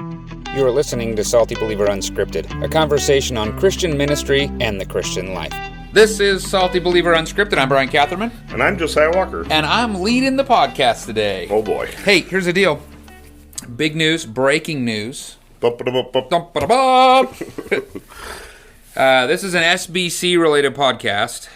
You are listening to Salty Believer Unscripted, a conversation on Christian ministry and the Christian life. This is Salty Believer Unscripted. I'm Brian Catherman. And I'm Josiah Walker. And I'm leading the podcast today. Oh boy. Hey, here's the deal. Big news, breaking news. This is an SBC related podcast.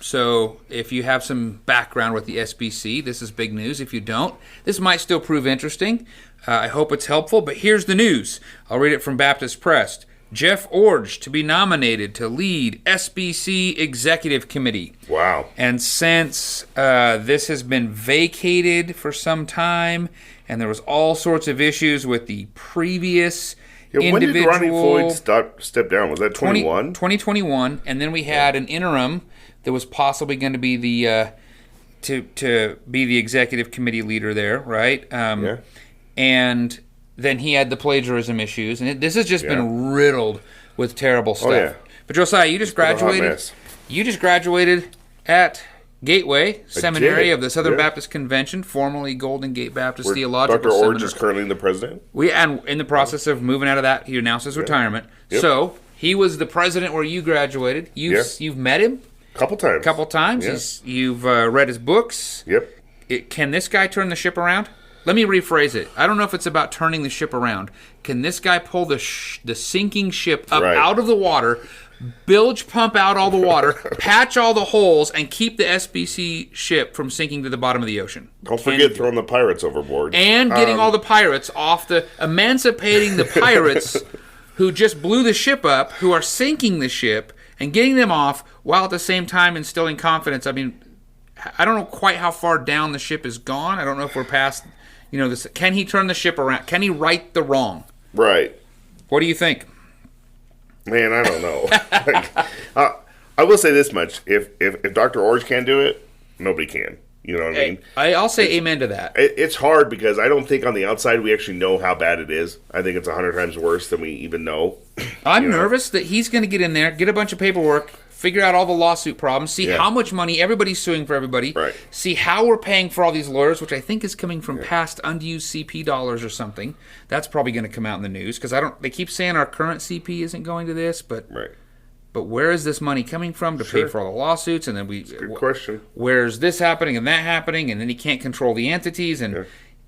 So if you have some background with the SBC, this is big news. If you don't, this might still prove interesting. I hope it's helpful, but here's the news. I'll read it from Baptist Press. Jeff Iorg to be nominated to lead SBC Executive Committee. Wow. And since this has been vacated for some time, and there was all sorts of issues with the previous individual... When did Ronnie Floyd step down? Was that 21? 2021, and then we had an interim that was possibly going to be the to be the executive committee leader there, right? And then he had the plagiarism issues, and this has just been riddled with terrible stuff. Oh, yeah. But Josiah, you just graduated. You just graduated at Gateway Seminary of the Southern Baptist Convention, formerly Golden Gate Baptist Theological Seminary. Dr. Iorg is currently the president. And in the process of moving out of that, he announced his retirement. Yep. So he was the president where you graduated. You've met him. Couple times. Yes. You've read his books. Yep. Can this guy turn the ship around? Let me rephrase it. I don't know if it's about turning the ship around. Can this guy pull the sinking ship up out of the water, bilge pump out all the water, patch all the holes, and keep the SBC ship from sinking to the bottom of the ocean? Don't forget throwing the pirates overboard. And getting all the pirates off emancipating the pirates who just blew the ship up, who are sinking the ship, and getting them off while at the same time instilling confidence. I mean, I don't know quite how far down the ship is gone. I don't know if we're past, this. Can he turn the ship around? Can he right the wrong? Right. What do you think? Man, I don't know. I will say this much. If Dr. Iorg can't do it, nobody can. You know what I mean? I'll say amen to that. It's hard because I don't think on the outside we actually know how bad it is. I think it's 100 times worse than we even know. I'm nervous that he's going to get in there, get a bunch of paperwork, figure out all the lawsuit problems, see how much money everybody's suing for everybody, see how we're paying for all these lawyers, which I think is coming from past unused CP dollars or something. That's probably going to come out in the news because they keep saying our current CP isn't going to this, but where is this money coming from to pay for all the lawsuits? And then That's a good question. Where's this happening and that happening? And then he can't control the entities. And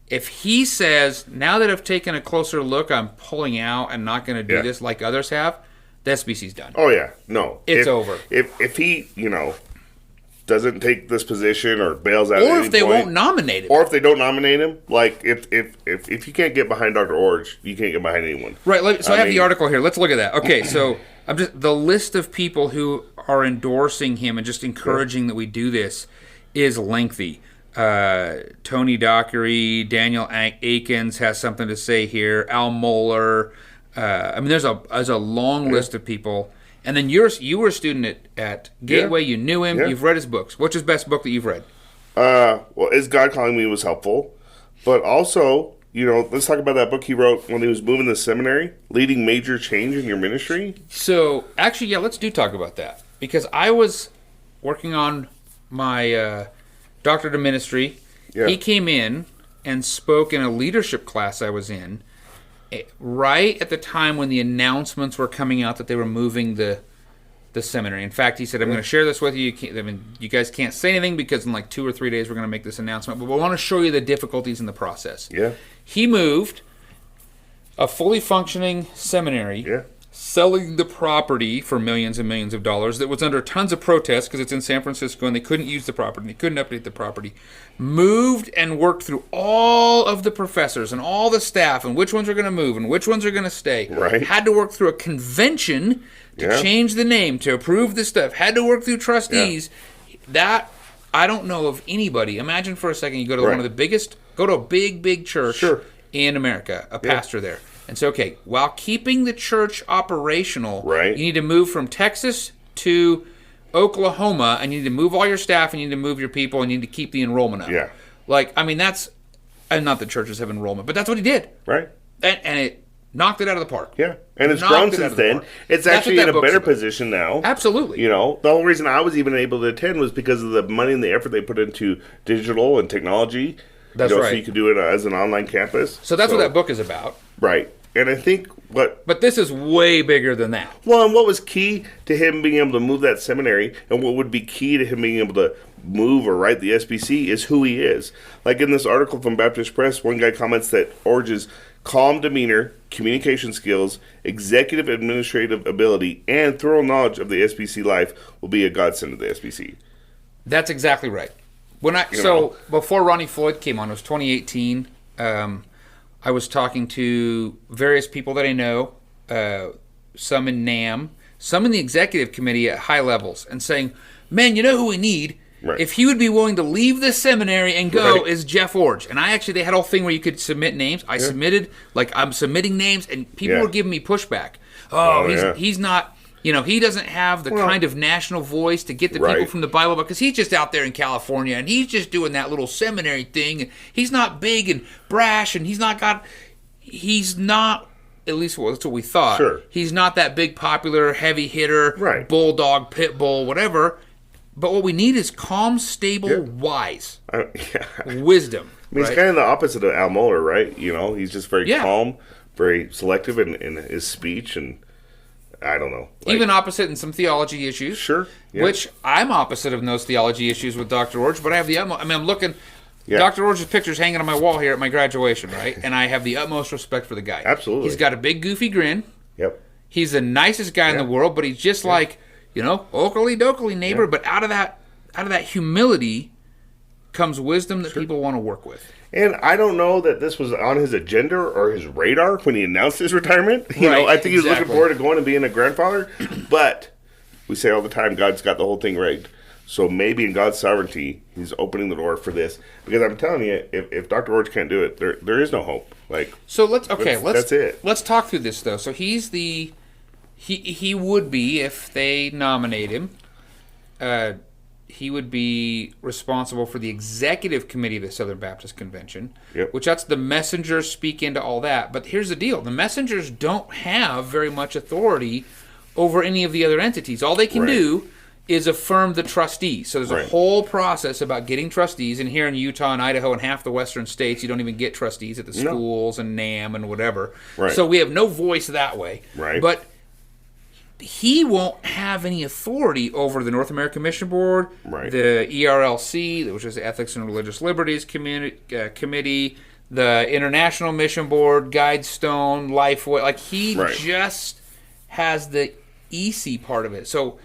if he says, now that I've taken a closer look, I'm pulling out and not going to do this like others have, the SBC's done. Oh, yeah. No. It's over. If he, doesn't take this position or bails out or if they won't nominate him. Or if they don't nominate him. Like, if you can't get behind Dr. Iorg, you can't get behind anyone. Right. So I have the article here. Let's look at that. Okay, so the list of people who are endorsing him and just encouraging that we do this is lengthy. Tony Dockery, Daniel Akins has something to say here. Al Mohler. There's a long list of people. And then you were a student at Gateway. You knew him. You've read his books. What's his best book that you've read? Well, Is God Calling Me was helpful. But also, let's talk about that book he wrote when he was moving to seminary, Leading Major Change in Your Ministry. So, actually, let's talk about that. Because I was working on my doctorate of ministry. Yeah. He came in and spoke in a leadership class I was in right at the time when the announcements were coming out that they were moving the seminary. In fact, he said, I'm going to share this with you. You guys can't say anything because in like 2 or 3 days we're going to make this announcement, but we want to show you the difficulties in the process. Yeah. He moved a fully functioning seminary, selling the property for millions and millions of dollars that was under tons of protest because it's in San Francisco and they couldn't use the property, they couldn't update the property. Moved and worked through all of the professors and all the staff and which ones are going to move and which ones are going to stay. Right. Had to work through a convention to change the name, to approve the stuff. Had to work through trustees. That, I don't know of anybody. Imagine for a second you go to one of the biggest, go to a big church in America, a pastor there. And so, while keeping the church operational, you need to move from Texas to Oklahoma, and you need to move all your staff, and you need to move your people, and you need to keep the enrollment up. Yeah. That's, and not that churches have enrollment, but that's what he did. Right. And it knocked it out of the park. Yeah. And it's grown since then. It's actually in a better position now. Absolutely. The only reason I was even able to attend was because of the money and the effort they put into digital and technology. That's right. So you could do it as an online campus. So that's what that book is about. Right. And I think But this is way bigger than that. Well, and what was key to him being able to move that seminary, and what would be key to him being able to move or write the SBC is who he is. Like in this article from Baptist Press, one guy comments that Iorg's calm demeanor, communication skills, executive administrative ability, and thorough knowledge of the SBC life will be a godsend to the SBC. That's exactly right. Before Ronnie Floyd came on, it was 2018. I was talking to various people that I know, some in NAM, some in the executive committee at high levels, and saying, man, you know who we need? Right. If he would be willing to leave the seminary and go, right. is Jeff Iorg. And they had a whole thing where you could submit names. I submitted, I'm submitting names, and people were giving me pushback. He's not, he doesn't have the kind of national voice to get the people from the Bible, because he's just out there in California, and he's just doing that little seminary thing. And he's not big and brash, and he's not, at least that's what we thought. Sure. He's not that big, popular, heavy hitter, bulldog, pit bull, whatever. But what we need is calm, stable, wise wisdom. I mean, he's kind of the opposite of Al Mohler, right? He's just very calm, very selective in his speech, and I don't know. Even opposite in some theology issues. Sure. Yeah. Which I'm opposite of those theology issues with Dr. Iorg, but I have the utmost. I mean, I'm looking. Dr. Iorg's picture's hanging on my wall here at my graduation, right? And I have the utmost respect for the guy. Absolutely. He's got a big, goofy grin. Yep. He's the nicest guy in the world, but he's just like, oakley dokley neighbor. But out of that humility comes wisdom that people want to work with. And I don't know that this was on his agenda or his radar when he announced his retirement. I think he was looking forward to going and being a grandfather. But we say all the time, God's got the whole thing rigged. So maybe in God's sovereignty, he's opening the door for this. Because I'm telling you, if Dr. Iorg can't do it, there is no hope. That's it. Let's talk through this, though. So he's he would be, if they nominate him, he would be responsible for the executive committee of the Southern Baptist Convention, which that's the messengers speak into all that. But here's the deal. The messengers don't have very much authority over any of the other entities. All they can do is affirm the trustees. So there's a whole process about getting trustees. And here in Utah and Idaho and half the western states, you don't even get trustees at the schools and NAM and whatever. Right. So we have no voice that way. Right. But he won't have any authority over the North American Mission Board, the ERLC, which is the Ethics and Religious Liberties Committee, the International Mission Board, Guidestone, Lifeway. He just has the EC part of it. So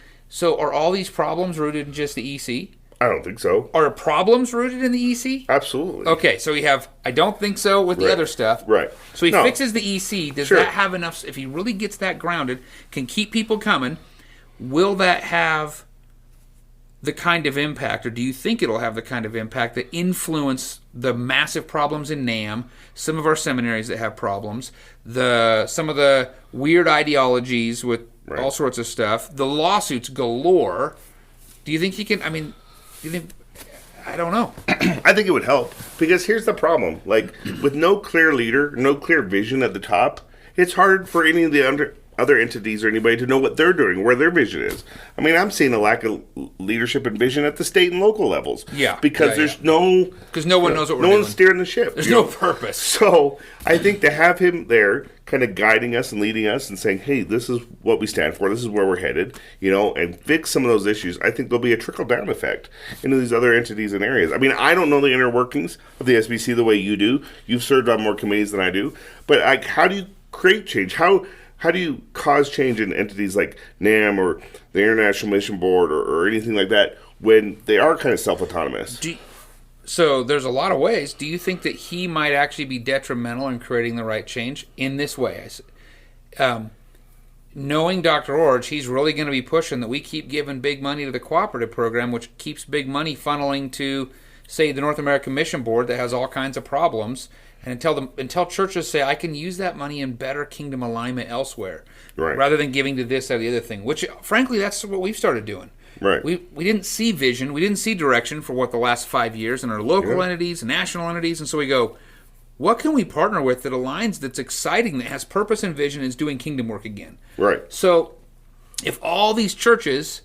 are all these problems rooted in just the EC? I don't think so. Are problems rooted in the EC? Absolutely. Okay, so we have, I don't think so with the other stuff. Right. So he fixes the EC. Does that have enough, if he really gets that grounded, can keep people coming, will that have the kind of impact, or do you think it'll have the kind of impact that influence the massive problems in NAM, some of our seminaries that have problems, some of the weird ideologies with all sorts of stuff, the lawsuits galore? Do you think he can, I don't know. I think it would help, because here's the problem. With no clear leader, no clear vision at the top, it's hard for any of the other entities or anybody to know what they're doing, where their vision is. I'm seeing a lack of leadership and vision at the state and local levels. Yeah. Because because no one knows what we're doing. No one's steering the ship. There's no purpose. So I think to have him there kind of guiding us and leading us and saying, hey, this is what we stand for, this is where we're headed, and fix some of those issues, I think there'll be a trickle-down effect into these other entities and areas. I don't know the inner workings of the SBC the way you do. You've served on more committees than I do. But how do you create change? How do you cause change in entities like NAM or the International Mission Board or anything like that when they are kind of self-autonomous? So there's a lot of ways. Do you think that he might actually be detrimental in creating the right change in this way? Knowing Dr. Iorg, he's really going to be pushing that we keep giving big money to the cooperative program, which keeps big money funneling to, say, the North American Mission Board that has all kinds of problems. And until churches say, I can use that money in better kingdom alignment elsewhere, rather than giving to this or the other thing, which, frankly, that's what we've started doing. Right. We didn't see vision. We didn't see direction for the last 5 years in our local entities and national entities. And so we go, what can we partner with that aligns, that's exciting, that has purpose and vision, and is doing kingdom work again? Right. So if all these churches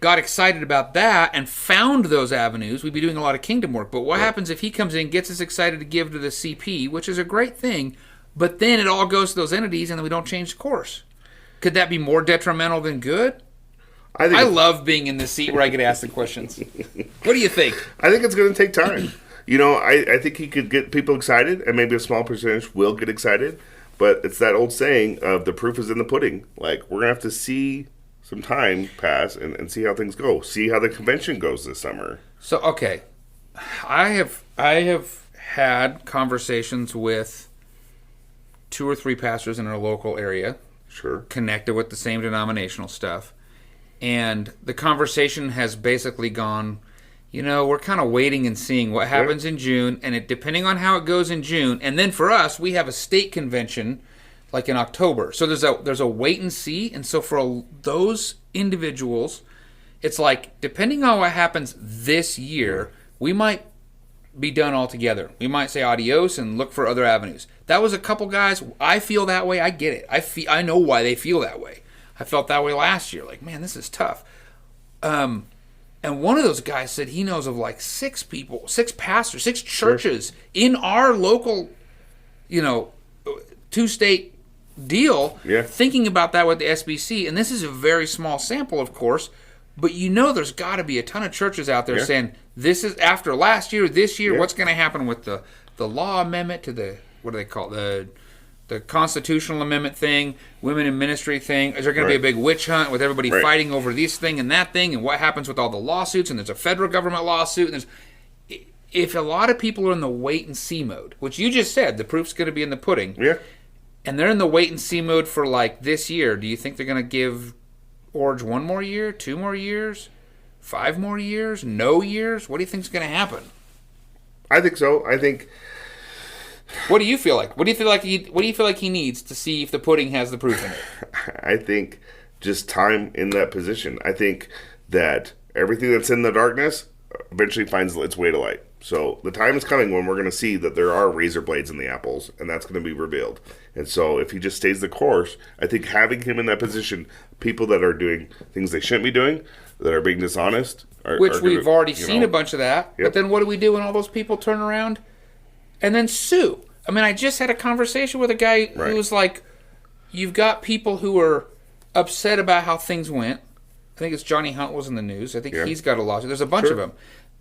got excited about that and found those avenues, we'd be doing a lot of kingdom work. But what happens if he comes in, gets us excited to give to the CP, which is a great thing, But then it all goes to those entities, and then we don't change course. Could that be more detrimental than good? I love being in the seat where I get asked the questions. What do you think? I think it's going to take time. I think he could get people excited, and maybe a small percentage will get excited. But it's that old saying of the proof is in the pudding. Like, we're going to have to see some time pass and see how things go. See how the convention goes this summer. So, okay. I have had conversations with 2 or 3 pastors in our local area. Sure. Connected with the same denominational stuff. And the conversation has basically gone, we're kind of waiting and seeing what happens in June, and depending on how it goes in June, and then for us, we have a state convention like in October. So there's a wait and see, and so for those individuals, it's like, depending on what happens this year, we might be done altogether. We might say adios and look for other avenues. That was a couple guys. I feel that way. I get it. I know why they feel that way. I felt that way last year. Like, man, this is tough. And one of those guys said he knows of like 6 people, 6 pastors, 6 churches in our local, 2-state deal, thinking about that with the SBC. And this is a very small sample, of course, but there's got to be a ton of churches out there saying, this is after last year, this year, what's going to happen with the law amendment to the, what do they call it, the constitutional amendment thing, women in ministry thing. Is there going to be a big witch hunt with everybody fighting over this thing and that thing, and what happens with all the lawsuits, and there's a federal government lawsuit, and if a lot of people are in the wait and see mode, which you just said, the proof's going to be in the pudding, and they're in the wait and see mode for like this year, do you think they're going to give Iorg 1 more year, 2 more years, 5 more years, no years? What do you think's going to happen? I think so. I think. What do you feel like? What do you feel like he needs to see if the pudding has the proof in it? I think just time in that position. I think that everything that's in the darkness eventually finds its way to light. So the time is coming when we're going to see that there are razor blades in the apples, and that's going to be revealed. And so if he just stays the course, I think having him in that position, people that are doing things they shouldn't be doing, that are being dishonest, which we've already seen a bunch of that. But then what do we do when all those people turn around and then sue? I mean, I just had a conversation with a guy who was like, you've got people who are upset about how things went. I think it's Johnny Hunt was in the news. I think he's got a lawsuit. There's a bunch of them.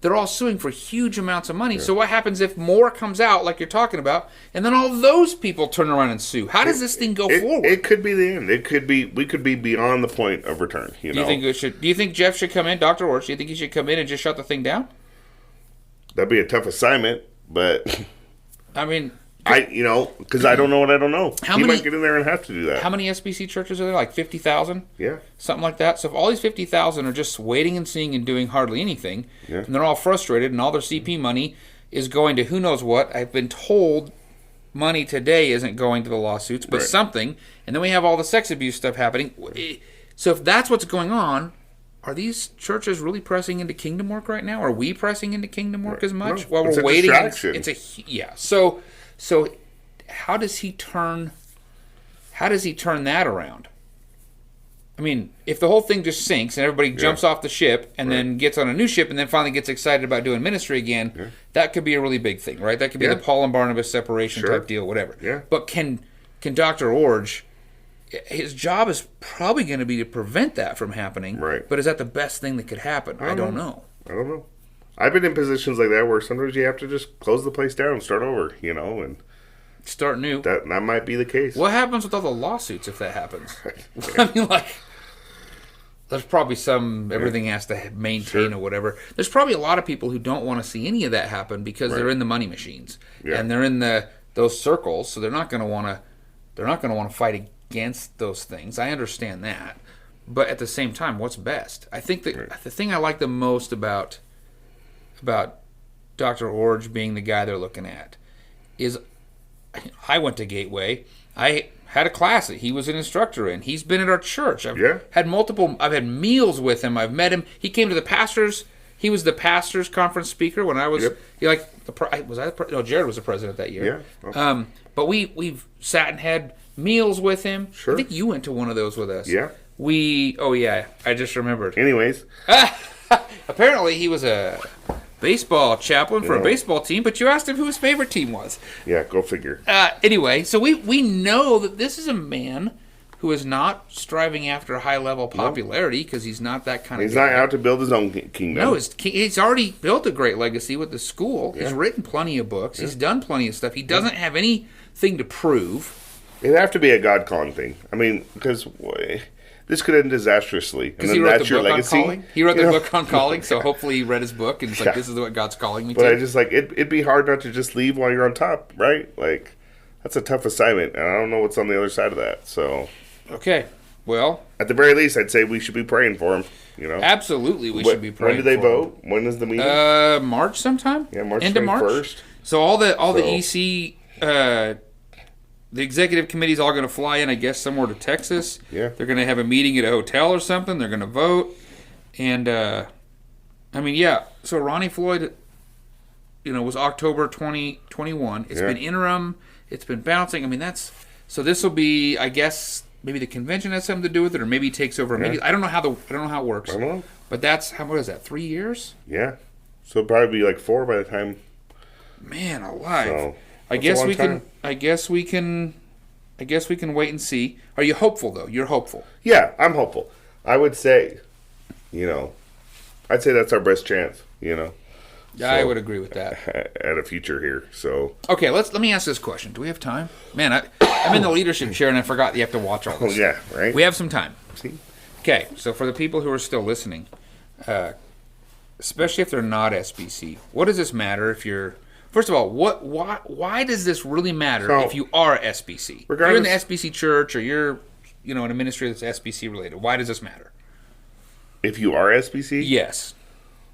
They're all suing for huge amounts of money. So what happens if more comes out, like you're talking about, and then all those people turn around and sue? How does this thing go forward? It could be the end. We could be beyond the point of return. Do you think Jeff should come in, Dr. Iorg? Do you think he should come in and just shut the thing down? That'd be a tough assignment, but I mean, because I don't know what I don't know. He might get in there and have to do that. How many SBC churches are there? Like 50,000? Yeah. Something like that. So if all these 50,000 are just waiting and seeing and doing hardly anything, and they're all frustrated, and all their CP money is going to who knows what. I've been told money today isn't going to the lawsuits, but something. And then we have all the sex abuse stuff happening. So if that's what's going on, are these churches really pressing into kingdom work right now? Are we pressing into kingdom work as much while we're waiting? So how does he turn that around? I mean, if the whole thing just sinks and everybody jumps off the ship and then gets on a new ship and then finally gets excited about doing ministry again, that could be a really big thing, right? That could be the Paul and Barnabas separation type deal, whatever. Yeah. But can Dr. Iorg, his job is probably going to be to prevent that from happening. Right. But is that the best thing that could happen? I don't know. I've been in positions like that where sometimes you have to just close the place down and start over, and start new. That might be the case. What happens with all the lawsuits if that happens? I mean, there's probably everything has to maintain or whatever. There's probably a lot of people who don't want to see any of that happen because they're in the money machines and they're in those circles, so they're not going to want to fight against those things. I understand that, but at the same time, what's best? I think that the thing I like the most about Dr. Iorg being the guy they're looking at is, I went to Gateway. I had a class that he was an instructor in. He's been at our church. I've had meals with him. I've met him. He came to the pastors. He was the pastors conference speaker when I was Jared was the president that year. Yeah. But we've sat and had meals with him. Sure. I think you went to one of those with us. Yeah. I just remembered. Anyways. Apparently he was a baseball chaplain for a baseball team, but you asked him who his favorite team was. Yeah, go figure. Anyway, so we know that this is a man who is not striving after high-level popularity because he's not that kind of He's guy. not out to build his own kingdom. No, he's already built a great legacy with the school. Yeah. He's written plenty of books. Yeah. He's done plenty of stuff. He doesn't have anything to prove. It'd have to be a God-calling thing. I mean, because this could end disastrously. Because he wrote the book on calling. He wrote the book on calling, so hopefully he read his book and it's like, this is what God's calling me to. But I just it'd be hard not to just leave while you're on top, right? Like, that's a tough assignment, and I don't know what's on the other side of that, so... Okay, well... At the very least, I'd say we should be praying for him, Absolutely, we should be praying for him. When do they vote? When is the meeting? March sometime? Yeah, March 21st. End of March. So all the EC... the executive committee's all going to fly in, I guess, somewhere to Texas. Yeah. They're going to have a meeting at a hotel or something. They're going to vote. And, so Ronnie Floyd, was October 2021. It's been interim. It's been bouncing. I mean, so this will be, I guess, maybe the convention has something to do with it, or maybe he takes over. Maybe I don't know how it works. I don't know. But what is that? 3 years? Yeah. So it'll probably be 4 by the time. Man alive. So, I guess we can wait and see. Are you hopeful though? You're hopeful. Yeah, I'm hopeful. I would say, I'd say that's our best chance, So, I would agree with that. At a future here. So okay, let me ask this question. Do we have time? Man, I'm in the leadership chair and I forgot you have to watch all this. Oh yeah, right. We have some time. See? Okay, so for the people who are still listening, especially if they're not SBC, what does this matter if you're... First of all, why does this really matter if you are SBC? If you're in the SBC church or you're in a ministry that's SBC related, why does this matter? If you are SBC? Yes.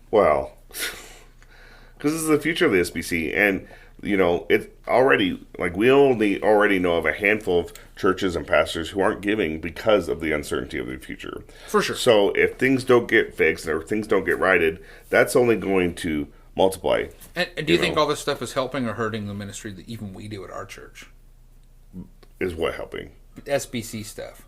Well, because this is the future of the SBC, and it's already we already know of a handful of churches and pastors who aren't giving because of the uncertainty of the future. For sure. So if things don't get fixed or things don't get righted, that's only going to multiply. And do you think all this stuff is helping or hurting the ministry that even we do at our church? Is what helping? SBC stuff.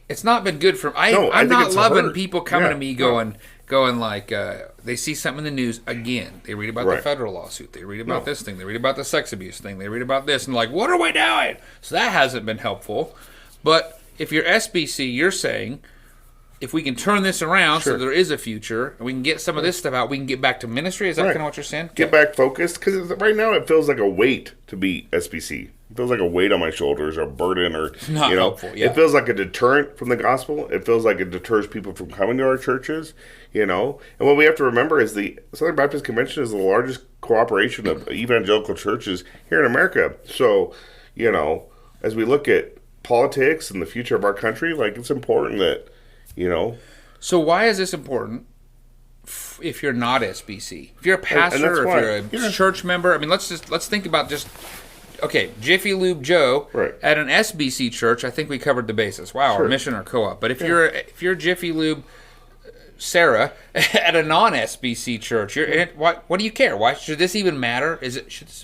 It's not been good for... I'm not loving people coming to me going they see something in the news again. They read about the federal lawsuit. They read about this thing. They read about the sex abuse thing. They read about this and what are we doing? So that hasn't been helpful. But if you're SBC, you're saying... If we can turn this around so there is a future, and we can get some of this stuff out, we can get back to ministry. Is that kind of what you're saying? Get back focused, because right now it feels like a weight to be SBC. It feels like a weight on my shoulders, or a burden, or not helpful. Yeah. It feels like a deterrent from the gospel. It feels like it deters people from coming to our churches. And what we have to remember is the Southern Baptist Convention is the largest cooperation of evangelical churches here in America. So, as we look at politics and the future of our country, it's important that. So why is this important if you're not SBC? If you're a pastor or if you're a church member, I mean, let's think about Jiffy Lube Joe at an SBC church. I think we covered the basis. Wow, our mission or co-op. But if you're Jiffy Lube Sarah at a non-SBC church, what do you care? Why should this even matter? Should this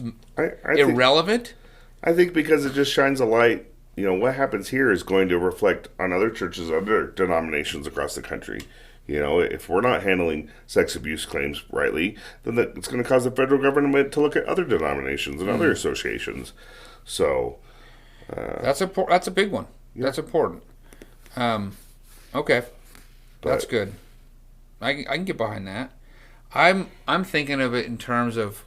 irrelevant? I think because it just shines a light. What happens here is going to reflect on other churches, other denominations across the country. If we're not handling sex abuse claims rightly, then it's going to cause the federal government to look at other denominations and other associations. So that's a big one. Yeah. That's important. Okay, that's good. I can get behind that. I'm thinking of it in terms of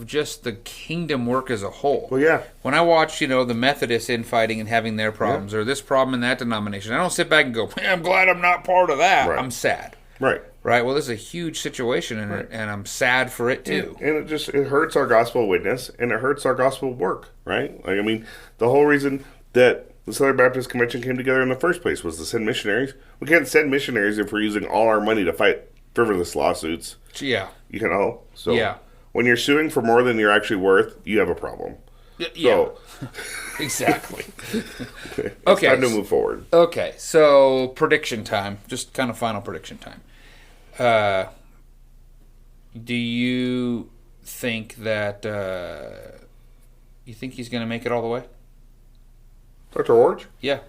just the kingdom work as a whole. Well, yeah. When I watch, the Methodists infighting and having their problems, or this problem in that denomination, I don't sit back and go, I'm glad I'm not part of that. Right. I'm sad. Right. Well, this is a huge situation, and I'm sad for it, too. And it hurts our gospel witness, and it hurts our gospel work, right? The whole reason that the Southern Baptist Convention came together in the first place was to send missionaries. We can't send missionaries if we're using all our money to fight frivolous lawsuits. Yeah. So... Yeah. When you're suing for more than you're actually worth, you have a problem. Yeah. So, exactly. It's time to move forward. Okay, so prediction time. Just kind of final prediction time. Do you think that he's going to make it all the way? Dr. Iorg? Yeah.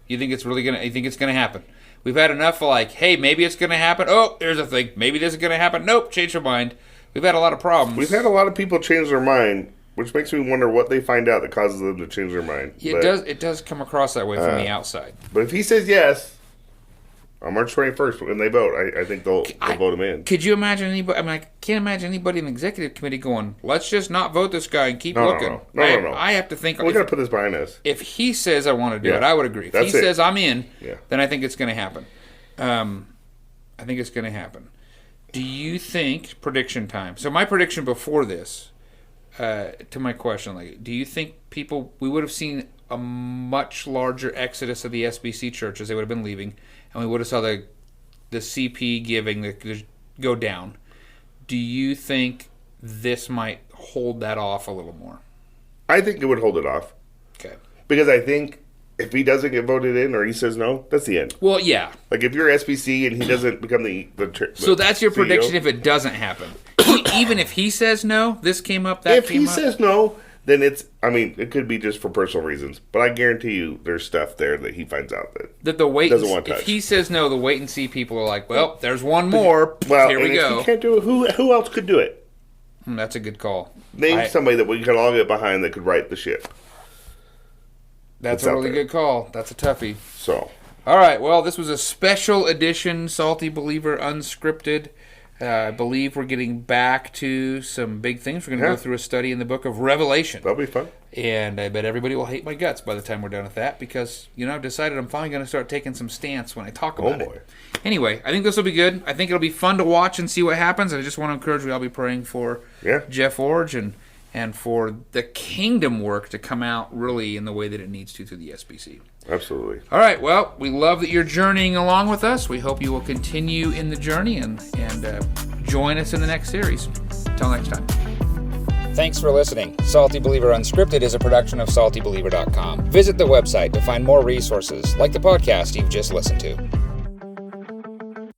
You think it's really going to happen? We've had enough like, hey, maybe it's going to happen. Oh, there's a thing. Maybe this is going to happen. Nope, change their mind. We've had a lot of problems. We've had a lot of people change their mind, which makes me wonder what they find out that causes them to change their mind. It does come across that way from the outside. But if he says yes on March 21st when they vote, I think they'll vote him in. Could you imagine anybody? I mean, I can't imagine anybody in the executive committee going, let's just not vote this guy and keep looking. No. I have to think. We're going to put this behind us. If he says I want to do it, I would agree. If he says I'm in, then I think it's going to happen. I think it's going to happen. Do you think, prediction time, so my prediction before this, to my question, like, do you think we would have seen a much larger exodus of the SBC churches? They would have been leaving, and we would have saw the CP giving go down. Do you think this might hold that off a little more? I think it would hold it off. Okay. Because I think if he doesn't get voted in or he says no, that's the end. Well, yeah. Like if you're SBC and he doesn't become the so that's your CEO? Prediction if it doesn't happen. Even if he says no, this came up, that came up? If he says no, then it could be just for personal reasons. But I guarantee you there's stuff there that he finds out that the wait doesn't want to touch. If he says no, the wait and see people are like, well, there's one more. Well, here we go. If he can't do it, who else could do it? That's a good call. Name somebody that we can all get behind that could right the ship. That's a really good call. That's a toughie. So, all right. Well, this was a special edition, Salty Believer Unscripted. I believe we're getting back to some big things. We're going to go through a study in the book of Revelation. That'll be fun. And I bet everybody will hate my guts by the time we're done with that because, I've decided I'm finally going to start taking some stance when I talk about it. Anyway, I think this will be good. I think it'll be fun to watch and see what happens. And I just want to encourage you, I'll be praying for Jeff Iorg and for the kingdom work to come out really in the way that it needs to through the SBC. Absolutely. All right. Well, we love that you're journeying along with us. We hope you will continue in the journey and join us in the next series. Until next time. Thanks for listening. Salty Believer Unscripted is a production of SaltyBeliever.com. Visit the website to find more resources like the podcast you've just listened to.